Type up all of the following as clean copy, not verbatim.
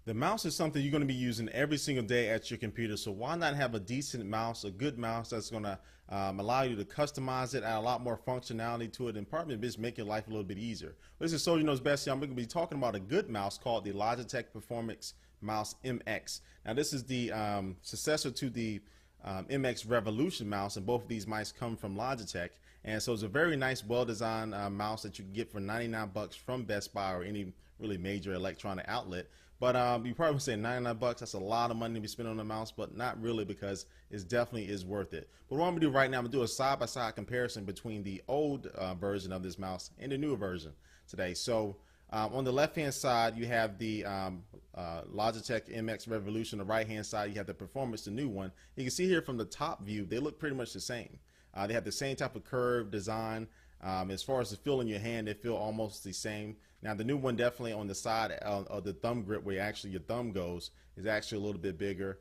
The mouse is something you're going to be using every single day at your computer, so why not have a decent mouse, a good mouse that's going to allow you to customize it, add a lot more functionality to it, and probably just make your life a little bit easier. This is Soldier Knows Best. I'm going to be talking about a good mouse called the Logitech Performance Mouse MX. Now this is the successor to the MX Revolution mouse, and both of these mice come from Logitech, and so it's a very nice, well-designed mouse that you can get for 99 bucks from Best Buy or any really major electronic outlet. But you probably would say 99 bucks, that's a lot of money to be spent on a mouse, but not really, because it definitely is worth it. But what I'm gonna do right now, I'm gonna do a side-by-side comparison between the old version of this mouse and the newer version today. So on the left-hand side, you have the Logitech MX Revolution. On the right-hand side, you have the Performance, the new one. You can see here from the top view, they look pretty much the same. They have the same type of curved design. As far as the feel in your hand, they feel almost the same. Now the new one, definitely on the side of the thumb grip, where actually your thumb goes, is actually a little bit bigger.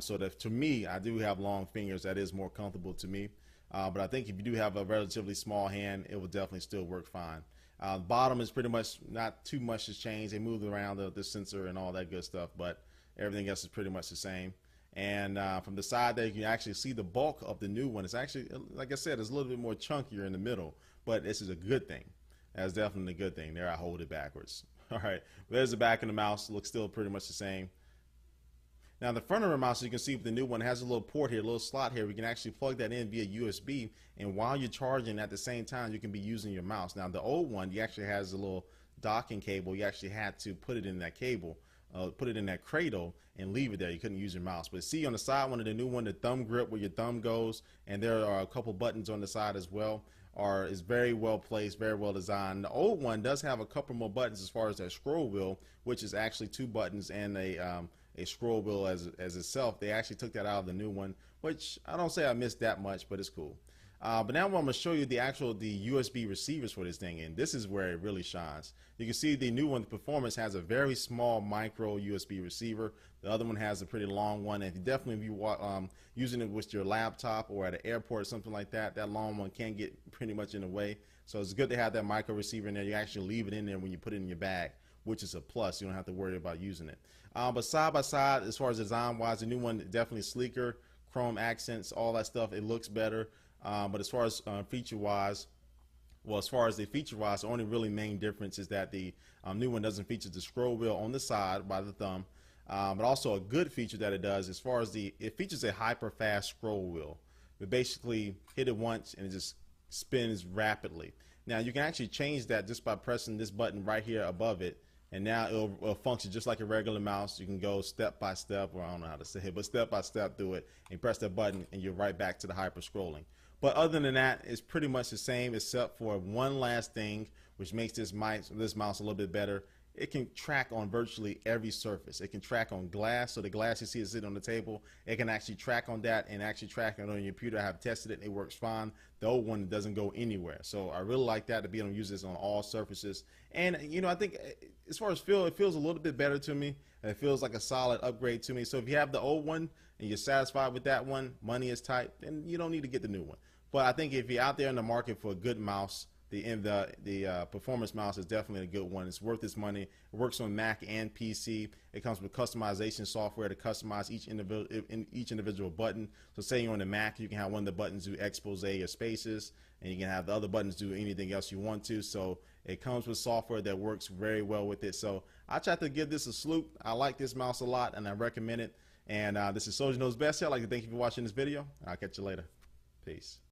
So that, to me, I do have long fingers. That is more comfortable to me. But I think if you do have a relatively small hand, it will definitely still work fine. Bottom is pretty much not too much has changed. They moved around the sensor and all that good stuff, but everything else is pretty much the same. And from the side there, you can actually see the bulk of the new one. It's actually, like I said, it's a little bit more chunkier in the middle, but this is a good thing. That's definitely a good thing. There, I hold it backwards. All right, there's the back of the mouse. Looks still pretty much the same. Now the front of the mouse, you can see with the new one, has a little port here, a little slot here. We can actually plug that in via USB, and while you're charging at the same time, you can be using your mouse. Now the old one, you actually has a little docking cable. You actually had to put it in that cable, put it in that cradle, and leave it there. You couldn't use your mouse. But see on the side one of the new one, the thumb grip where your thumb goes, and there are a couple buttons on the side as well, is very well placed, very well designed. The old one does have a couple more buttons as far as that scroll wheel, which is actually two buttons and a scroll wheel as itself. They actually took that out of the new one, which I don't say I missed that much, but it's cool. But now I'm going to show you the USB receivers for this thing, and this is where it really shines. You can see the new one, the Performance, has a very small micro USB receiver. The other one has a pretty long one, and if you using it with your laptop or at an airport or something like that, that long one can get pretty much in the way. So it's good to have that micro receiver in there. You actually leave it in there when you put it in your bag, which is a plus. You don't have to worry about using it. But side by side, as far as design wise, the new one definitely sleeker, chrome accents, all that stuff. It looks better. But as far as feature-wise, the only really main difference is that the new one doesn't feature the scroll wheel on the side by the thumb. But also a good feature that it does, as far as it features a hyper-fast scroll wheel. We basically hit it once and it just spins rapidly. Now you can actually change that just by pressing this button right here above it, and now it'll function just like a regular mouse. You can go step by step, or I don't know how to say it, but step by step through it, and press that button and you're right back to the hyper scrolling. But other than that, it's pretty much the same, except for one last thing which makes this mouse a little bit better. It can track on virtually every surface. It can track on glass, so the glass you see is sitting on the table, it can actually track on that and actually track it on your computer. I have tested it and it works fine. The old one doesn't go anywhere. So I really like that, to be able to use this on all surfaces. And you know, I think as far as feel, it feels a little bit better to me. It feels like a solid upgrade to me. So if you have the old one and you're satisfied with that one, money is tight, then you don't need to get the new one. But I think if you're out there in the market for a good mouse, the Performance mouse is definitely a good one. It's worth its money. It works on Mac and PC. It comes with customization software to customize each individual button. So say you're on the Mac, you can have one of the buttons do expose or spaces, and you can have the other buttons do anything else you want to. So it comes with software that works very well with it. So I try to give this a salute. I like this mouse a lot, and I recommend it. And this is Soldier Knows Best. I'd like to thank you for watching this video. I'll catch you later. Peace.